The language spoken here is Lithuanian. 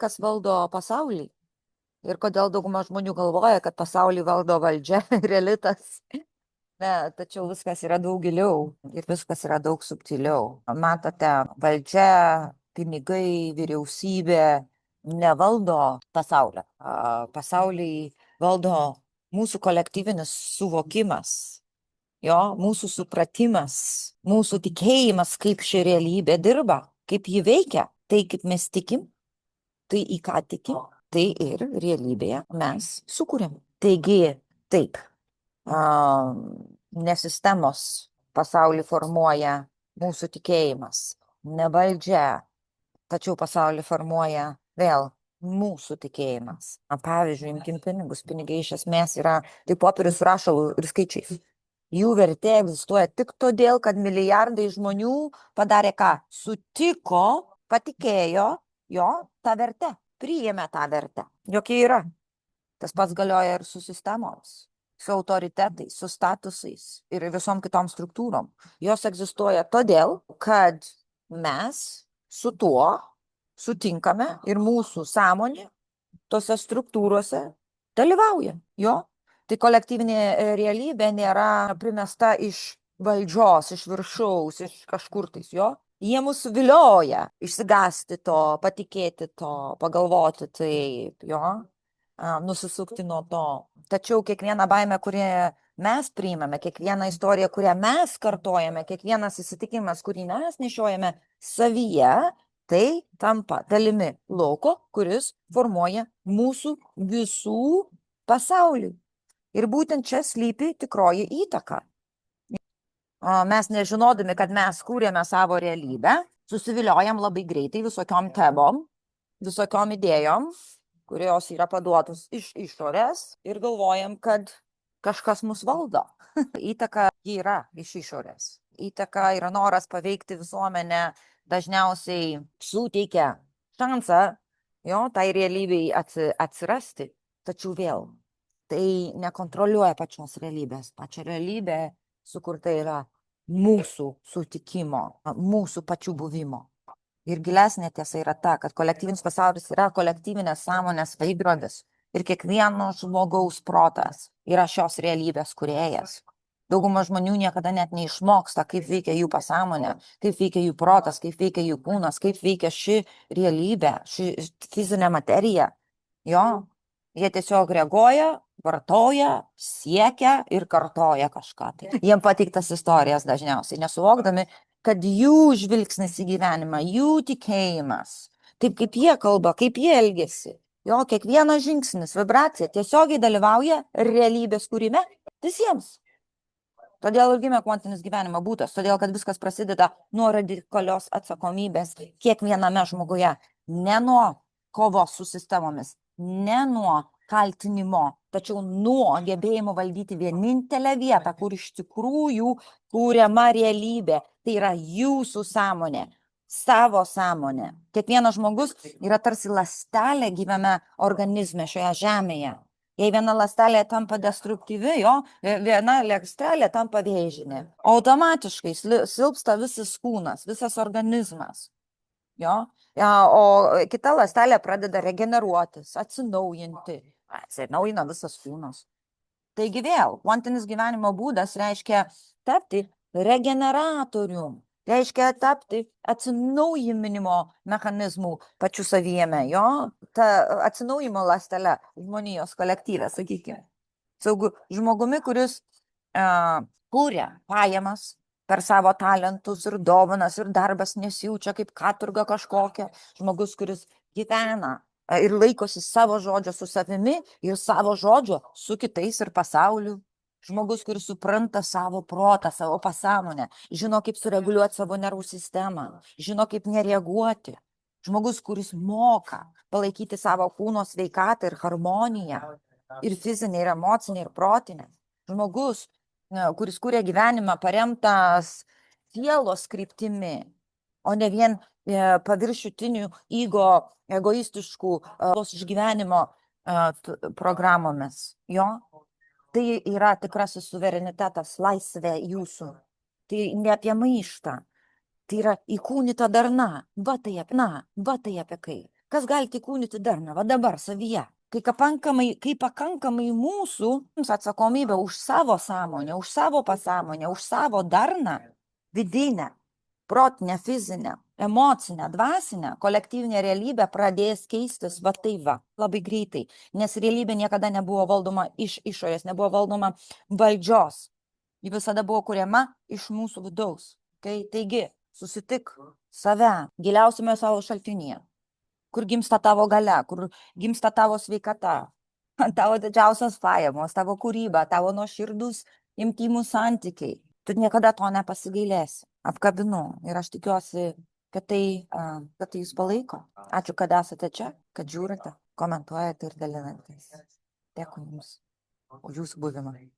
kas valdo pasaulį ir kodėl dauguma žmonių galvoja, kad pasaulį valdo valdžia ir elitas. Ne, tačiau viskas yra daug giliau ir viskas yra daug subtiliau. Matote, valdžia, pinigai, vyriausybė nevaldo pasaulio. Pasaulį valdo mūsų kolektyvinis suvokimas, mūsų supratimas, mūsų tikėjimas, kaip ši realybė dirba, kaip ji veikia. Tai, kaip mes tikim, tai į ką tikim, tai ir realybėje mes sukūrėm. Taigi, taip, ne sistemos pasaulį formuoja mūsų tikėjimas, ne valdžia, tačiau pasaulį formuoja vėl mūsų tikėjimas. Pavyzdžiui, imkim pinigus. Pinigai iš esmės yra tai popierius su rašalu ir skaičiais. Jų vertė egzistuoja tik todėl, kad milijardai žmonių padarė ką? Sutiko, patikėjo tą vertę, priėmė tą vertę. Jokia yra. Tas pats galioja ir su sistemoms, su autoritetais, su statusais ir visom kitom struktūrom. Jos egzistuoja todėl, kad mes su tuo sutinkame ir mūsų sąmonė tose struktūrose dalyvauja. Tai kolektyvinė realybė nėra primesta iš valdžios, iš viršaus, iš kažkur tais. Jie mus vilioja išsigąsti to, patikėti to, pagalvoti taip, nusisukti nuo to. Tačiau kiekviena baimė, kurią mes priimame, kiekviena istorija, kurią mes kartojame, kiekvienas įsitikinimas, kurį mes nešiojame savyje, tai tampa dalimi lauko, kuris formuoja mūsų visų pasaulį. Ir būtent čia slypi tikroji įtaka. Mes nežinodami, kad mes kūrėme savo realybę, susiviliojam labai greitai visokiom temom, visokiom idėjom, kurios yra paduotos iš išorės ir galvojam, kad kažkas mus valdo. Įtaka yra iš išorės. Įtaka yra noras paveikti visuomenę, dažniausiai suteikia šansą tai realybei atsirasti. Tačiau vėl, tai nekontroliuoja pačios realybės. Pačia realybė sukurta yra mūsų sutikimo, mūsų pačių buvimo. Ir gilesnė tiesa yra ta, kad kolektyvinis pasaulis yra kolektyvinės sąmonės veidrodis. Ir kiekvieno žmogaus protas yra šios realybės kūrėjas. Dauguma žmonių niekada net neišmoksta, kaip veikia jų pasąmonė, kaip veikia jų protas, kaip veikia jų kūnas, kaip veikia ši realybė, ši fizinė materija. Jie tiesiog reaguoja, vartoja, siekia ir kartoja kažką. Jiem pateiktas istorijas dažniausiai, nesuvokdami, kad jų žvilgsnis į gyvenimą, jų tikėjimas, taip kaip jie kalba, kaip jie elgesi, kiekvienas žingsnis, vibracija tiesiogiai dalyvauja realybės kūrime visiems. Todėl ir gimė kvantinis gyvenimo būdas, todėl kad viskas prasideda nuo radikalios atsakomybės kiekviename žmoguje, ne nuo kovos su sistemomis, ne nuo kaltinimo, tačiau nuo gebėjimo valdyti vienintelę vietą, kur iš tikrųjų kūriama realybė. Tai yra jūsų sąmonė, savo sąmonė. Kiekvienas žmogus yra tarsi ląstelė gyvame organizme šioje žemėje. Jei viena ląstelė tampa destruktyvi, viena ląstelė tampa vėžinė. Automatiškai silpsta visas kūnas, visas organizmas. O kita ląstelė pradeda regeneruotis, atsinaujinti. Atsinaujina visas kūnas. Taigi vėl, kvantinis gyvenimo būdas reiškia tapti regeneratorium. Reiškia tapti atsinaujinimo mechanizmų pačių savyjame, ta atsinaujimo ląstelė žmonijos kolektyve, sakykime. Žmogumi, kuris kūrė pajamas per savo talentus ir dovanas ir darbas nesijaučia kaip katurga kažkokia. Žmogus, kuris gyvena ir laikosi savo žodžio su savimi ir savo žodžio su kitais ir pasauliu. Žmogus, kuris supranta savo protą, savo pasąmonę, žino, kaip sureguliuoti savo nervų sistemą, žino, kaip nereaguoti. Žmogus, kuris moka palaikyti savo kūno sveikatą ir harmoniją, ir fizinę, ir emocinę, ir protinę. Žmogus, kuris kūrė gyvenimą paremtas sielos kryptimi, o ne vien paviršutinių egoistiškų išgyvenimo programomis. Tai yra tikrasis suverenitetas, laisvė jūsų. Tai ne apie maištą. Tai yra įkūnyta darna. Va tai apie kai. Kas galite įkūnyti darną? Va dabar savyje. Kai pakankamai mūsų atsakomybė už savo sąmonę, už savo pasąmonę, už savo darną vidinę, protinę, fizinę, emocinę, dvasinę, kolektyvinė realybė pradės keistis va tai va, labai greitai. Nes realybė niekada nebuvo valdoma iš išorės, nebuvo valdoma valdžios. Ji visada buvo kuriama iš mūsų vidaus. Taigi, susitik save giliausiame savo šaltinyje, kur gimsta tavo galia, kur gimsta tavo sveikata, tavo didžiausios pajamos, tavo kūryba, tavo nuoširdus, intymūs santykiai. Tu niekada to nepasigailėsi. Apkabinu ir aš tikiuosi, kad tai jūs palaiko. Ačiū, kad esate čia, kad žiūrite, komentuojate ir dalinatės. Dėkui Jums už Jūsų buvimą.